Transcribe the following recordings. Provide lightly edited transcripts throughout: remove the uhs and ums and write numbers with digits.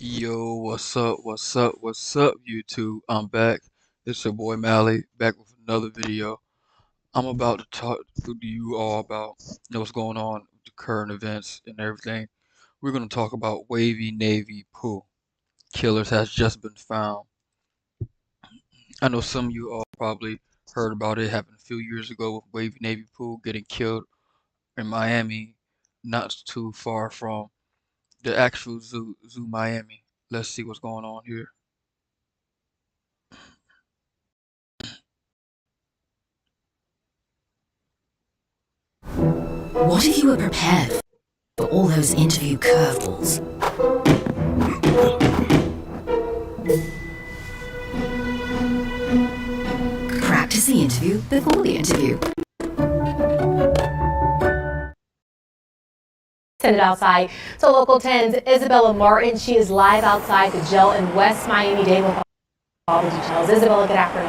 Yo, what's up? What's up? What's up, YouTube? I'm back. It's your boy Mally, back with another video. I'm about to talk to you all about what's going on, the current events and everything. We're gonna talk about Wavy Navy Pooh. Killers has just been found. I know some of you all probably heard about it happened a few years ago with Wavy Navy Pooh getting killed in Miami, not too far from the actual zoo Miami. Let's see what's going on here. What if you were prepared for all those interview curveballs? Practice the interview before the interview. Headed outside to Local 10's Isabella Martin. She is live outside the jail in West Miami-Dade with all the details. Isabella, good afternoon.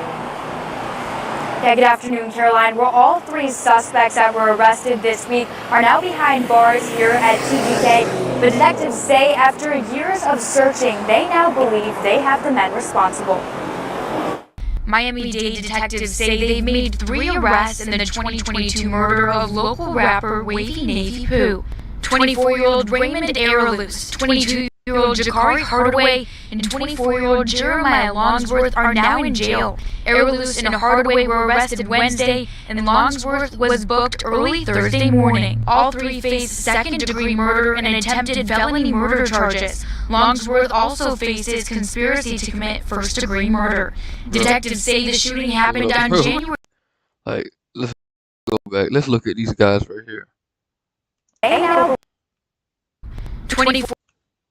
Yeah, good afternoon, Caroline. Well, all three suspects that were arrested this week are now behind bars here at TGK. The detectives say after years of searching, they now believe they have the men responsible. Miami-Dade detectives say they've made 3 arrests in the 2022 murder of local rapper Wavy Navy Pooh. 24-year-old Raymond Aralus, 22-year-old Jakari Hardaway, and 24-year-old Jeremiah Longsworth are now in jail. Aralus and Hardaway were arrested Wednesday, and Longsworth was booked early Thursday morning. All 3 face second-degree murder and attempted felony murder charges. Longsworth also faces conspiracy to commit first-degree murder. Detectives say the shooting happened on January. Like, let's go back. Let's look at these guys right here. 24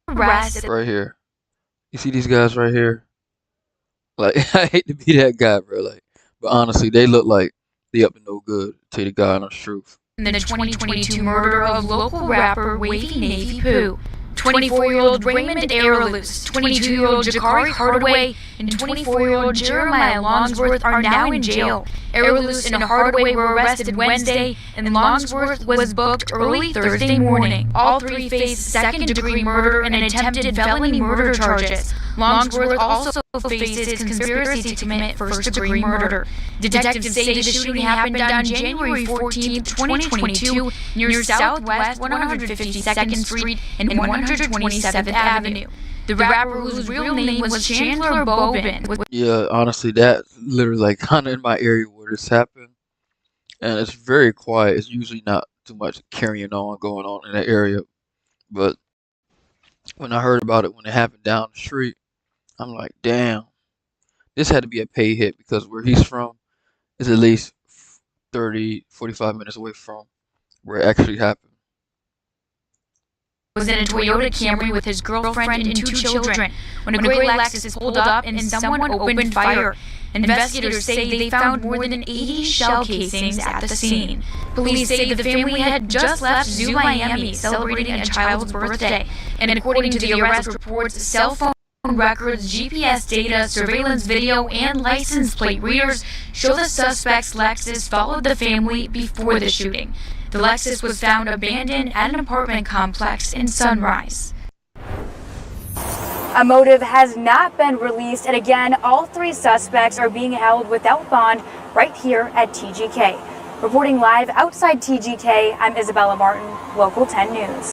arrests. Right here. You see these guys right here? Like, I hate to be that guy, bro. Like, but honestly, they look like they up to no good. To tell you the God honest truth. In the 2022 murder of local rapper Wavy Navy Pooh. 24-year-old Raymond Aralus, 22-year-old Jakari Hardaway, and 24-year-old Jeremiah Longsworth are now in jail. Aralus and Hardaway were arrested Wednesday, and Longsworth was booked early Thursday morning. All 3 face second-degree murder and attempted felony murder charges. Longsworth also faces conspiracy to commit first-degree murder. Detectives say the shooting happened on January 14, 2022, near Southwest 152nd Street and 127th Avenue. The rapper, whose real name was Chandler Bobin, was Yeah, honestly, that literally like kind of in my area where this happened, and it's very quiet. It's usually not too much carrying on going on in that area. But when I heard about it when it happened down the street, I'm like, damn, this had to be a pay hit because where he's from is at least 30, 45 minutes away from where it actually happened. in a Toyota Camry with his girlfriend and 2 children when a gray Lexus pulled up and someone opened fire. Investigators say they found more than 80 shell casings at the scene. Police say the family had just left Zoo Miami celebrating a child's birthday, and according to the arrest reports, cell phone records, GPS data, surveillance video, and license plate readers show the suspect's Lexus followed the family before the shooting. The Lexus was found abandoned at an apartment complex in Sunrise. A motive has not been released, and again, all 3 suspects are being held without bond right here at TGK. Reporting live outside TGK, I'm Isabella Martin, Local 10 News.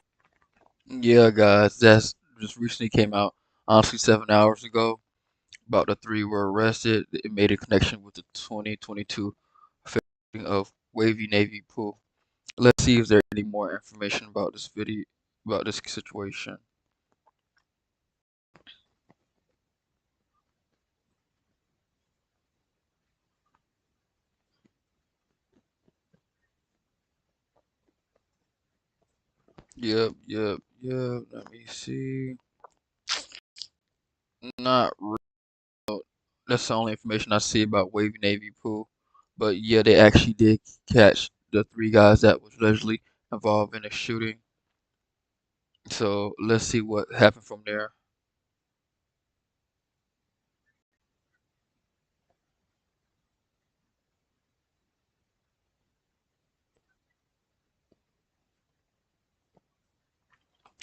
Yeah, guys, that's just recently came out. Honestly, 7 hours ago, about the 3 were arrested. It made a connection with the 2022 shooting of Wavy Navy Pooh. Let's see if there's any more information about this video, about this situation. Yep. Let me see. Not real. That's the only information I see about Wavy Navy Pooh. But yeah, they actually did catch the 3 guys that was allegedly involved in the shooting. So let's see what happened from there.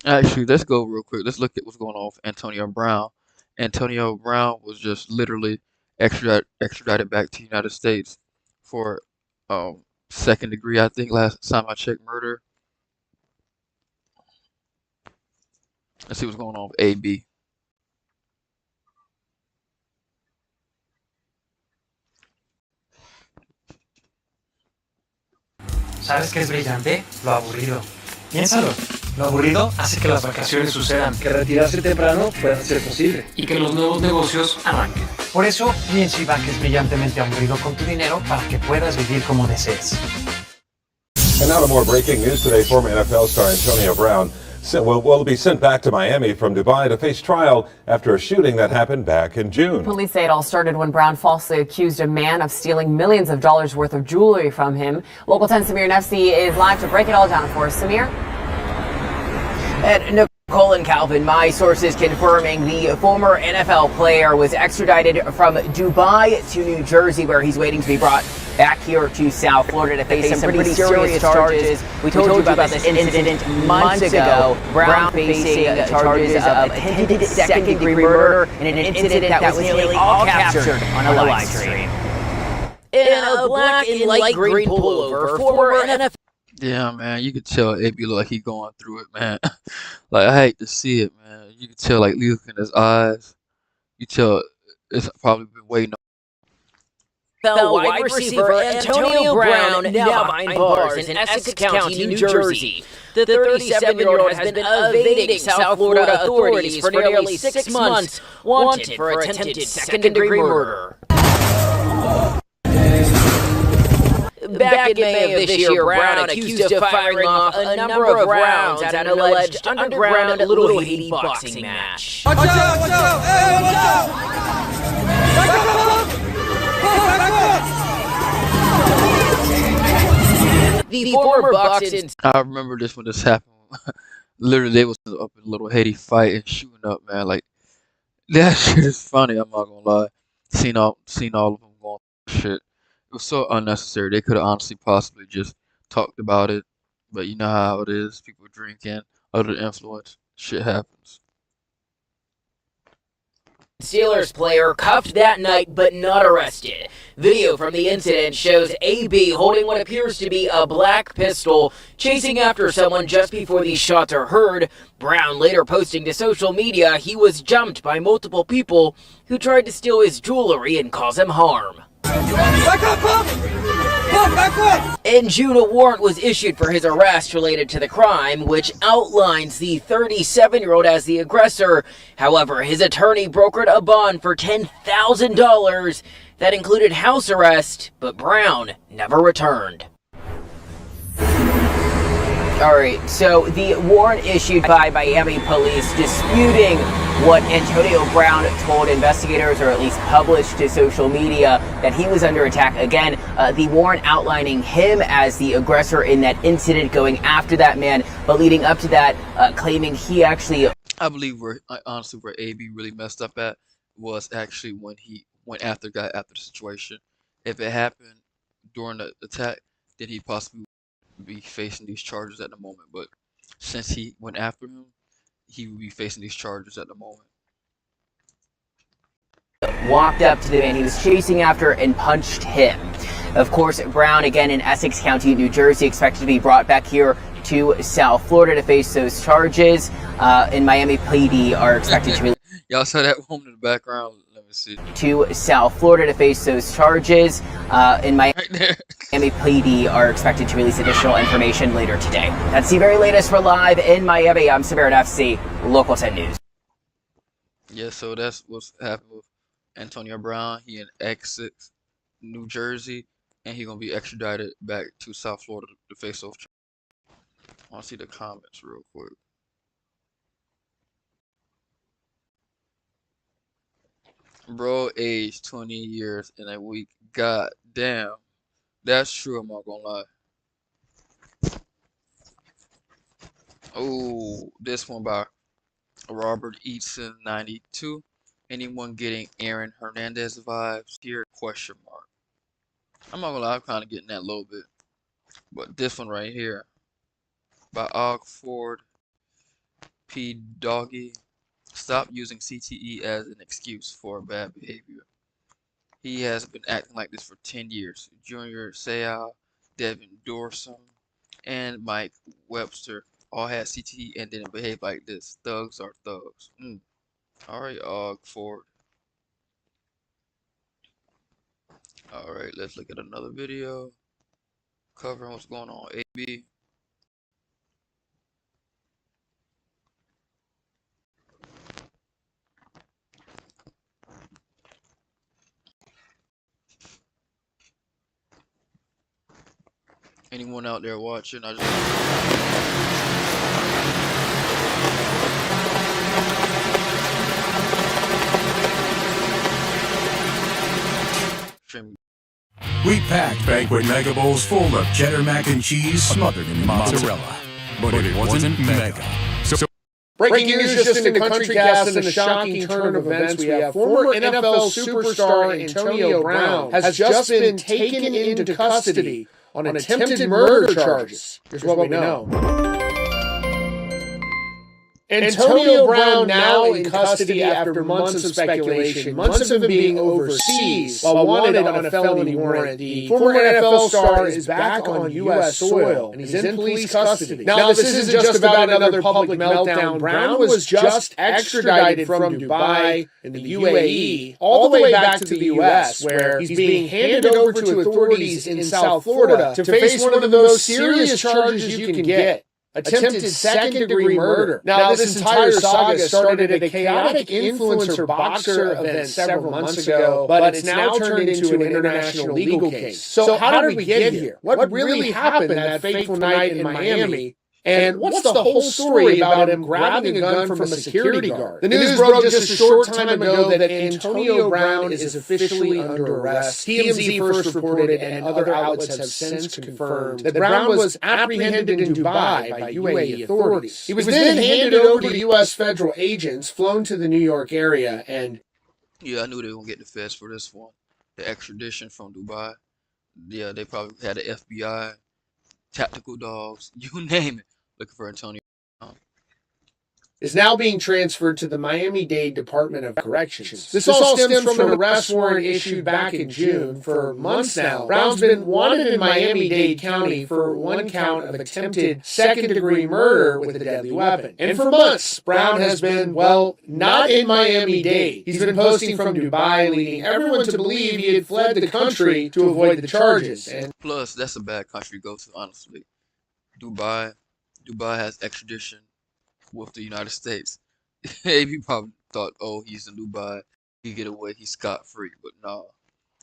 Actually, let's go real quick. Let's look at what's going on with Antonio Brown. Antonio Brown was just literally extradited back to the United States for second degree, I think, last time I checked, murder. Let's see what's going on with AB. ¿Sabes qué es brillante? Lo aburrido. Piénsalo. Lo aburrido hace que las vacaciones sucedan. Que retirarse temprano pueda ser posible. Y que los nuevos negocios arranquen. Por eso, PNC Bank es brillantemente aburrido con tu dinero para que puedas vivir como desees. And now to more breaking news today. Former NFL star Antonio Brown will be sent back to Miami from Dubai to face trial after a shooting that happened back in June. Police say it all started when Brown falsely accused a man of stealing millions of dollars worth of jewelry from him. Local 10 Samir Nefsi is live to break it all down for us. Samir? And Nicole and Calvin, my sources confirming the former NFL player was extradited from Dubai to New Jersey, where he's waiting to be brought back here to South Florida to face some pretty serious charges. We told you about this incident months ago. Brown facing charges of attempted second-degree murder in an incident that was nearly all captured on a live stream. In a black and light green pullover, former NFL. Yeah, man, you could tell AB look like he going through it, man. Like, I hate to see it, man. You can tell, like, look in his eyes. You tell it's probably been waiting. Wide receiver Antonio Brown now behind bars in Essex County, New Jersey. The 37-year-old has been evading South Florida authorities for nearly 6 months, wanted for attempted second-degree murder. Back in May of this year, Brown accused of firing off a number of rounds at an alleged underground Little Haiti boxing match. Watch out! Watch out! Hey, watch out! The former boxing. I remember this when this happened. Literally, they was up in a Little Haiti fight and shooting up, man. Like, that shit is funny. I'm not gonna lie. Seen all of them going through shit. It was so unnecessary. They could have honestly possibly just talked about it, but you know how it is. People drinking, under the influence, shit happens. Steelers player cuffed that night but not arrested. Video from the incident shows AB holding what appears to be a black pistol, chasing after someone just before these shots are heard. Brown later posting to social media he was jumped by multiple people who tried to steal his jewelry and cause him harm. Back up, Pump! Pump, back up! In June, a warrant was issued for his arrest related to the crime, which outlines the 37-year-old as the aggressor. However, his attorney brokered a bond for $10,000 that included house arrest, but Brown never returned. All right, so the warrant issued by Miami police disputing what Antonio Brown told investigators, or at least published to social media, that he was under attack. Again, the warrant outlining him as the aggressor in that incident, going after that man, but leading up to that, claiming he actually... I believe where AB really messed up at was actually when he went after the situation. If it happened during the attack, then he possibly be facing these charges at the moment, but since he went after him, he would be facing these charges at the moment. Walked up to the man he was chasing after and punched him. Of course, Brown, again in Essex County, New Jersey, expected to be brought back here to South Florida to face those charges. In Miami, PD are expected to... Y'all saw that woman in the background? Let me see. To South Florida to face those charges. In Miami, PD are expected to release additional information later today. That's the very latest for Live in Miami. I'm Samir FC, Local 10 News. Yeah, so that's what's happened with Antonio Brown. He in Essex, New Jersey, and he's gonna be extradited back to South Florida to face off. I want to see the comments real quick. Bro, aged 20 years in a week. God damn. That's true, I'm not gonna lie. Oh, this one by Robert Eaton 92. Anyone getting Aaron Hernandez vibes here? Question mark. I'm not gonna lie, I'm kinda getting that a little bit. But this one right here by Og Ford. P. Doggy, stop using CTE as an excuse for bad behavior. He has been acting like this for 10 years. Junior Seau, Devin Dorsum, and Mike Webster all had CTE and didn't behave like this. Thugs are thugs. Alright, Ford. Alright, let's look at another video covering what's going on. AB. Anyone out there watching? I just stream. We packed banquet mega bowls full of cheddar mac and cheese smothered in mozzarella, but it wasn't mega. So breaking news just in the country cast and a shocking turn of events. We have former NFL superstar Antonio Brown has just been taken into custody on attempted murder charges. Here's what we know. Antonio Brown now in custody after months of speculation, months of him being overseas while wanted on a felony warrant. The former NFL star is back on U.S. soil, and he's in police custody. Now, this isn't just about another public meltdown. Brown was just extradited from Dubai in the UAE all the way back to the U.S., where he's being handed over to authorities in South Florida to face one of the most serious charges you can get. Attempted second-degree murder. Now, this entire saga started at a chaotic influencer boxer event several months ago, but it's now turned into an international legal case. So how did we get here? What really happened that fateful night in Miami? And what's the whole story about him grabbing a gun from a security guard? The news broke just a short time ago that Antonio Brown is officially under arrest. TMZ first reported, and other outlets have since confirmed, that Brown was apprehended in Dubai by UAE authorities. He was then handed over to U.S. federal agents, flown to the New York area, and... Yeah, I knew they were going to get the feds for this one. The extradition from Dubai. Yeah, they probably had the FBI, tactical dogs, you name it. Looking for Antonio. Is now being transferred to the Miami-Dade Department of Corrections. This all stems from an arrest warrant issued back in June. For months now, Brown's been wanted in Miami-Dade County for one count of attempted second-degree murder with a deadly weapon. And for months, Brown has been, well, not in Miami-Dade. He's been posting from Dubai, leading everyone to believe he had fled the country to avoid the charges. And plus, that's a bad country to go to, honestly. Dubai has extradition with the United States. You probably thought, oh, he's in Dubai, he get away, he's scot-free, but no.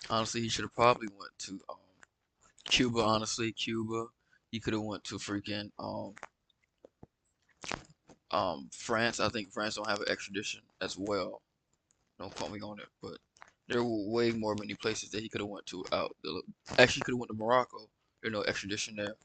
Honestly, he should have probably went to Cuba. Honestly, Cuba. He could have went to freaking France. I think France don't have an extradition as well. Don't quote me on it, but there were way many places that he could have went to out. Actually, could have went to Morocco. There's no extradition there.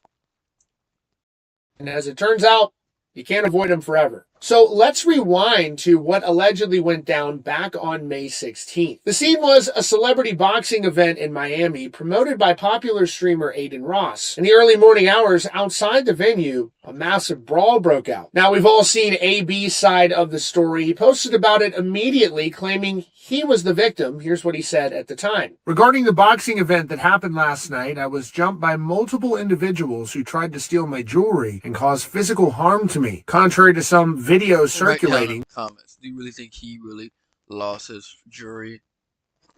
And as it turns out, you can't avoid him forever. So let's rewind to what allegedly went down back on May 16th. The scene was a celebrity boxing event in Miami promoted by popular streamer Aiden Ross. In the early morning hours outside the venue, a massive brawl broke out. Now, we've all seen AB's side of the story. He posted about it immediately, claiming he was the victim. Here's what he said at the time. Regarding the boxing event that happened last night, I was jumped by multiple individuals who tried to steal my jewelry and cause physical harm to me. Contrary to some videos circulating. Right down in the comments, do you really think he really lost his jury?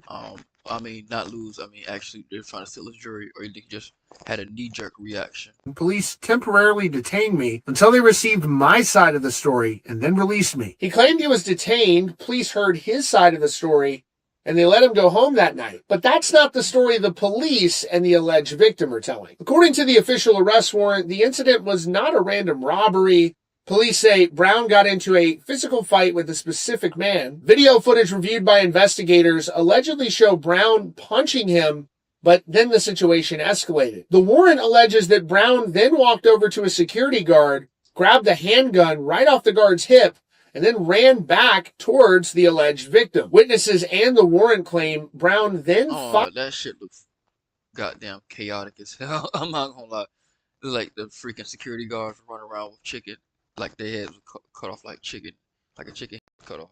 I mean, not lose. I mean, actually, they're trying to steal his jury, or you think he just had a knee-jerk reaction? Police temporarily detained me until they received my side of the story and then released me. He claimed he was detained. Police heard his side of the story and they let him go home that night. But that's not the story the police and the alleged victim are telling. According to the official arrest warrant, the incident was not a random robbery. Police say Brown got into a physical fight with a specific man. Video footage reviewed by investigators allegedly show Brown punching him, but then the situation escalated. The warrant alleges that Brown then walked over to a security guard, grabbed a handgun right off the guard's hip, and then ran back towards the alleged victim. Witnesses and the warrant claim Brown then fought. That shit looks goddamn chaotic as hell. I'm not gonna lie. It's like the freaking security guards running around with chicken. like their heads were cut off like chicken, like a chicken cut off.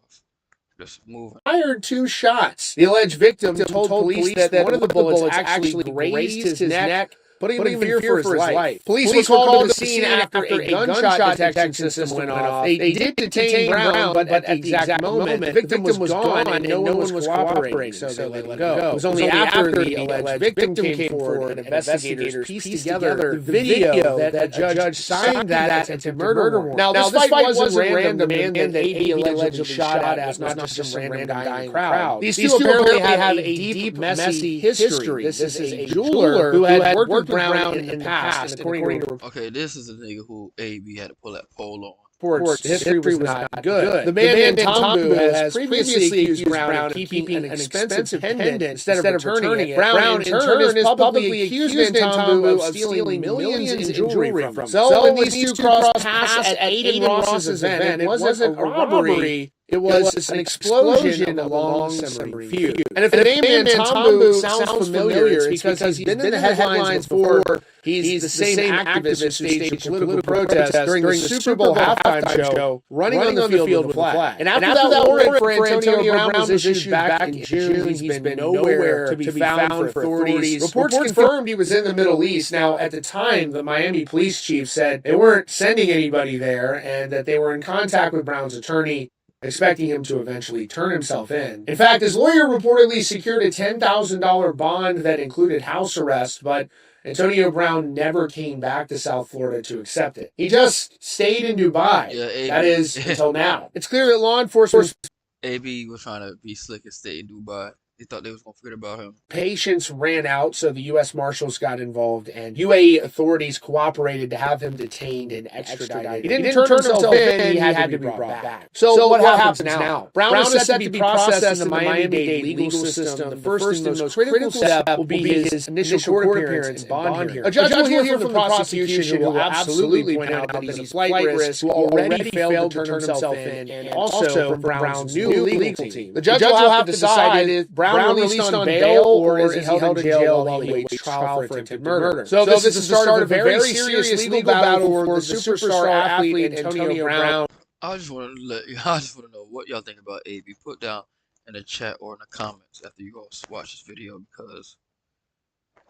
Just moving. Fired 2 shots. The alleged victim told police that one of the bullets actually grazed his neck, putting him in fear for his life. Police were called to the scene after a gunshot detection system went off. They did detain Brown, but at the exact moment, the victim was gone and no one was cooperating, so they let him go. It was only after the alleged victim came forward and investigators pieced together the video that a judge signed that attempted murder warrant. Now, this fight wasn't random. The man that AB allegedly shot at was not just some random guy in the crowd. These two apparently have a deep, messy history. This is a jeweler who had worked with Brown in the past, and according to okay, this is a nigga who AB had to pull that pole on. reports, history was not good. The man named Pooh has previously accused Brown of keeping an expensive pendant instead of returning it. Brown, in turn, is publicly accused Pooh of stealing millions in jewelry from him. So when these two crossed paths at Aiden Ross's event, it wasn't a robbery. It was an explosion of a long-simmering feud. And if the name Pooh sounds familiar, it's because he's been in the headlines before. He's the same activist who staged political protests during the Super Bowl halftime show, running on the field with a flag. And after that warrant for Antonio Brown was issued back in June, he's been nowhere to be found for authorities. Reports confirmed he was in the Middle East. Now, at the time, the Miami police chief said they weren't sending anybody there and that they were in contact with Brown's attorney, expecting him to eventually turn himself in. In fact, his lawyer reportedly secured a $10,000 bond that included house arrest, but Antonio Brown never came back to South Florida to accept it. He just stayed in Dubai. Yeah, that is, until now. It's clear that law enforcement... AB was trying to be slick and stay in Dubai. They thought they was going to forget about him. Patience ran out, so the U.S. Marshals got involved, and UAE authorities cooperated to have him detained and extradited. He didn't turn himself in, he had to be brought back. So what happens now? Brown is set to be processed in the Miami-Dade legal system. The first and most critical step will be his initial court appearance and bond hearing. A judge will hear from the prosecution who will absolutely point out that he's a flight risk, who already failed to turn himself in, and also from Brown's new legal team. The judge will have to decide if Brown released on bail, or is he held in jail while he waits trial for attempted murder? So this is the start of a very serious legal battle for the superstar athlete Antonio Brown. I just want to know what y'all think about AB. Put down in the chat or in the comments after you all watch this video, because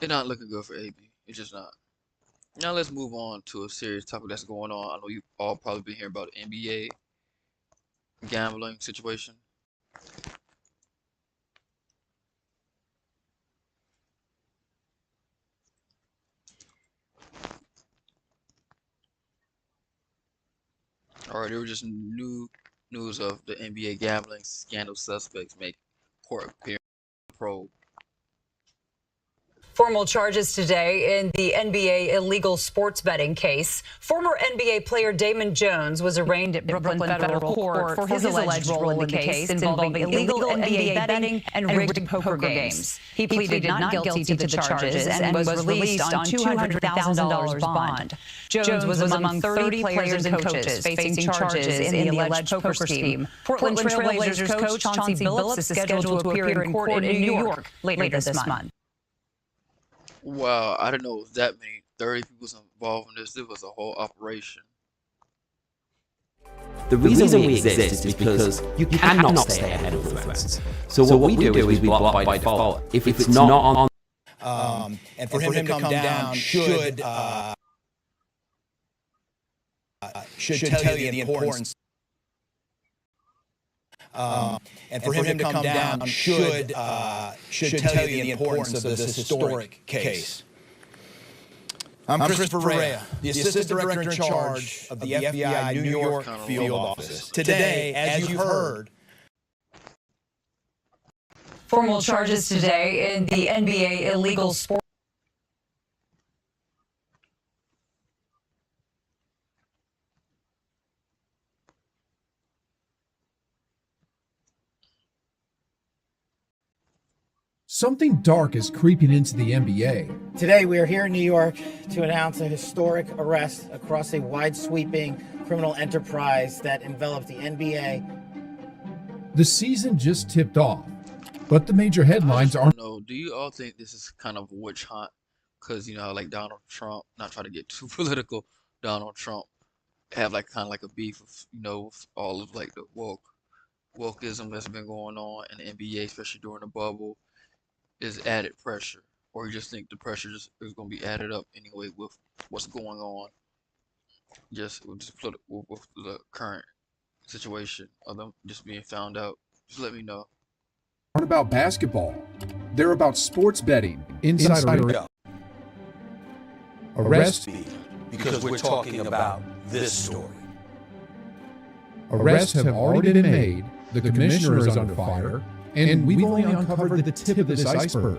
it's not looking good for AB. It's just not. Now let's move on to a serious topic that's going on. I know you all probably been hearing about the NBA gambling situation. Alright, there were just news of the NBA gambling scandal suspects make court appearance probe. Formal charges today in the NBA illegal sports betting case. Former NBA player Damon Jones was arraigned at Brooklyn Federal Court for his alleged role in the case involving illegal NBA betting and rigged poker games. He pleaded not guilty to the charges and was released on $200,000 bond. Jones was among 30 players and coaches facing charges in the alleged poker scheme. Portland Trail Blazers coach Chauncey Billups is scheduled to appear in court in New York later this month. Wow, I didn't know it was that many. 30 people involved in this. It was a whole operation. The reason we exist is because you cannot stay ahead of threats. So what we do is we block by default. If it's not on... and for him to come down should tell you the importance. And for him to come down should tell you the importance of this historic case. I'm Christopher Rea, the Assistant Director in charge of the FBI New York Field Office. Today, as you heard, formal charges today in the NBA illegal sport. Something dark is creeping into the NBA. Today, we are here in New York to announce a historic arrest across a wide-sweeping criminal enterprise that enveloped the NBA. The season just tipped off, but the major headlines aren't. No, do you all think this is kind of a witch hunt? Because, you know, like Donald Trump, not trying to get too political, Donald Trump have like kind of like a beef with with all of like the wokeism that's been going on in the NBA, especially during the bubble, is added pressure, or you just think the pressure just is going to be added up anyway with what's going on, just with the current situation of them just being found out. Just let me know. Aren't about basketball. They're about sports betting. Insider arrest. Because we're talking about this story. Arrests have already been made. The commissioner is under fire, and we've only uncovered the tip of this iceberg.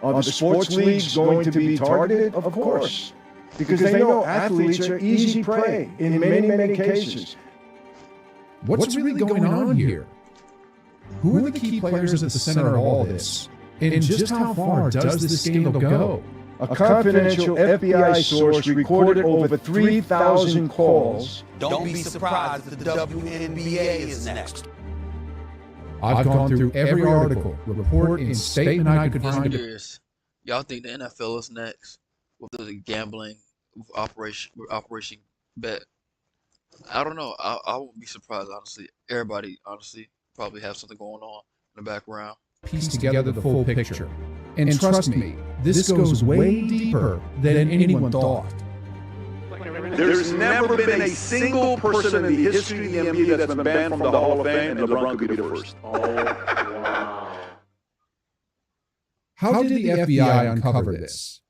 Are the sports leagues going to be targeted? Of course, because they know athletes are easy prey in many cases. What's really going on here? Who are the key players at the center of all this? And just how far does this scandal go? A confidential FBI source recorded over 3,000 calls. Don't be surprised if the WNBA is next. I've gone through every article, report, and statement I could find. Y'all think the NFL is next with the gambling with Operation Bet? I don't know. I won't be surprised, honestly. Everybody, honestly, probably have something going on in the background. Piece together the full picture. And trust me, this goes way deeper than anyone thought. There's never been a single person in the history of the NBA that's been banned from the Hall of Fame, and LeBron could be the first. Oh, wow. How did the FBI uncover this?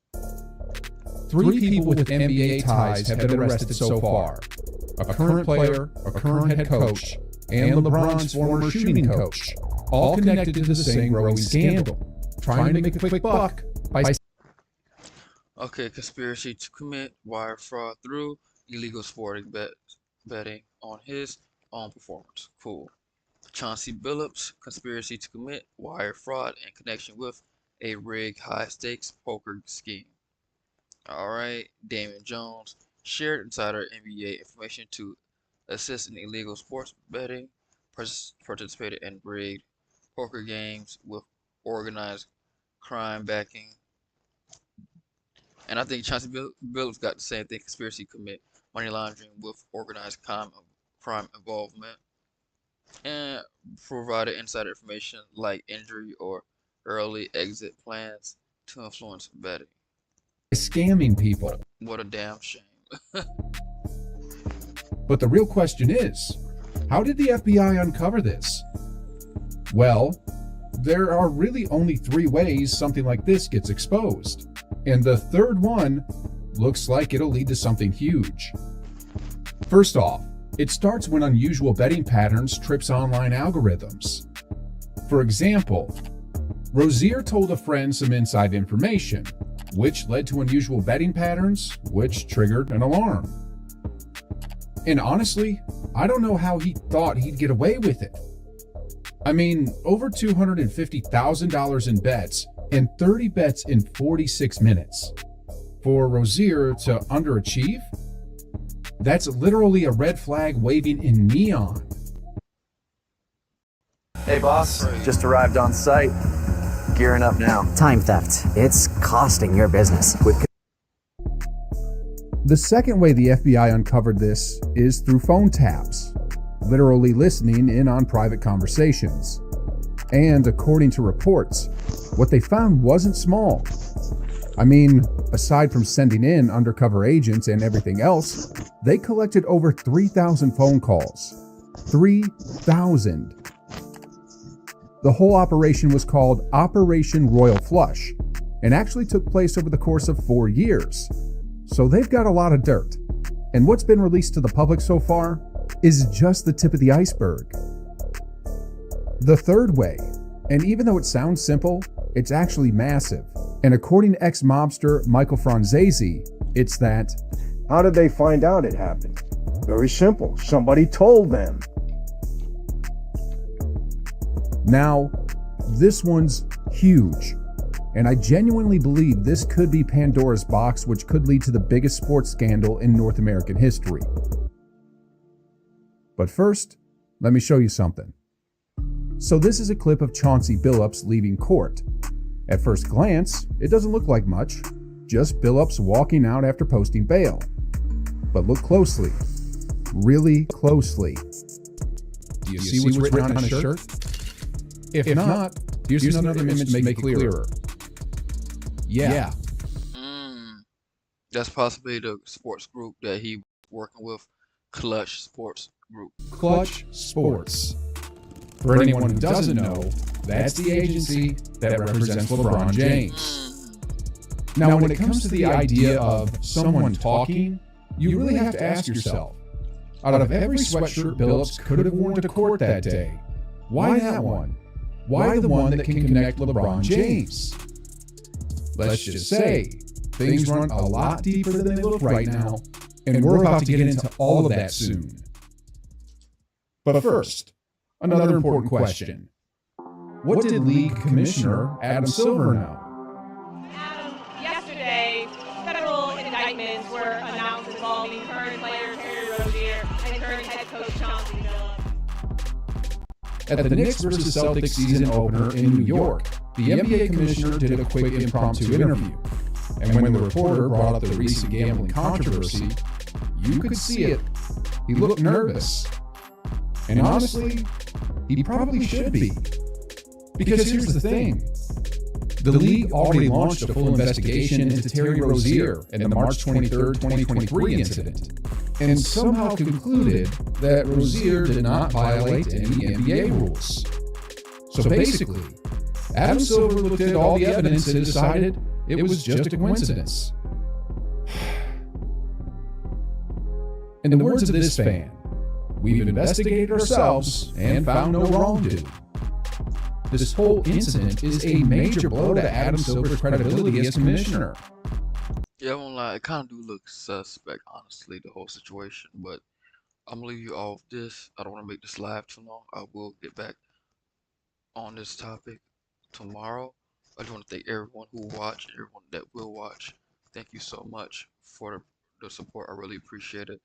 3 people with NBA ties have been arrested so far. A current player, a current head coach, and LeBron's former shooting coach, all connected to the same growing scandal, trying to make a quick buck by... Okay, conspiracy to commit wire fraud through illegal sporting betting on his own performance. Cool. Chauncey Billups, conspiracy to commit wire fraud in connection with a rigged high-stakes poker scheme. Alright, Damon Jones shared insider NBA information to assist in illegal sports betting, participated in rigged poker games with organized crime backing. And I think Chauncey Billups got the same thing, conspiracy to commit money laundering with organized crime involvement, and provided insider information like injury or early exit plans to influence betting. Scamming people. What a damn shame. But the real question is, how did the FBI uncover this? Well, there are really only 3 ways something like this gets exposed. And the third one looks like it'll lead to something huge. First off, it starts when unusual betting patterns trips online algorithms. For example, Rozier told a friend some inside information, which led to unusual betting patterns, which triggered an alarm. And honestly, I don't know how he thought he'd get away with it. I mean, over $250,000 in bets and 30 bets in 46 minutes. For Rozier to underachieve? That's literally a red flag waving in neon. Hey boss, just arrived on site. Gearing up now. Time theft. It's costing your business. The second way the FBI uncovered this is through phone taps, literally listening in on private conversations. And according to reports, what they found wasn't small. I mean, aside from sending in undercover agents and everything else, they collected over 3,000 phone calls. 3,000. The whole operation was called Operation Royal Flush and actually took place over the course of 4 years. So they've got a lot of dirt. And what's been released to the public so far is just the tip of the iceberg. The third way, and even though it sounds simple, it's actually massive. And according to ex-mobster Michael Franzese, it's that... How did they find out it happened? Very simple. Somebody told them. Now, this one's huge. And I genuinely believe this could be Pandora's box, which could lead to the biggest sports scandal in North American history. But first, let me show you something. So this is a clip of Chauncey Billups leaving court. At first glance, it doesn't look like much, just Billups walking out after posting bail. But look closely, really closely. Do you see what's written on his shirt? If not, here's another image to make it clearer. Yeah. That's possibly the sports group that he was working with, Clutch Sports Group. Clutch Sports. For anyone who doesn't know, that's the agency that represents LeBron James. Now, when it comes to the idea of someone talking, you really have to ask yourself, out of every sweatshirt Billups could have worn to court that day, why that one? Why the one that can connect LeBron James? Let's just say, things run a lot deeper than they look right now, and we're about to get into all of that soon. But first, another important question. What did League Commissioner Adam Silver know? Yesterday, federal indictments were announced involving current player Terry Rozier and current head coach Chauncey Billups. At the Knicks vs. Celtics season opener in New York, the NBA commissioner did a quick impromptu interview. And when the reporter brought up the recent gambling controversy, you could see it. He looked nervous. And honestly, he probably should be. Because here's the thing. The league already launched a full investigation into Terry Rozier and the March 23, 2023 incident, and somehow concluded that Rozier did not violate any NBA rules. So basically, Adam Silver looked at all the evidence and decided it was just a coincidence. In the words of this fan, we've investigated ourselves and found no wrongdoing. This whole incident is a major blow to Adam Silver's credibility as commissioner. Yeah, I won't lie, it kind of do look suspect, honestly, the whole situation, but I'm gonna leave you off this. I don't want to make this live too long. I will get back on this topic tomorrow. I just want to thank everyone who watched and everyone that will watch. Thank you so much for the support. I really appreciate it.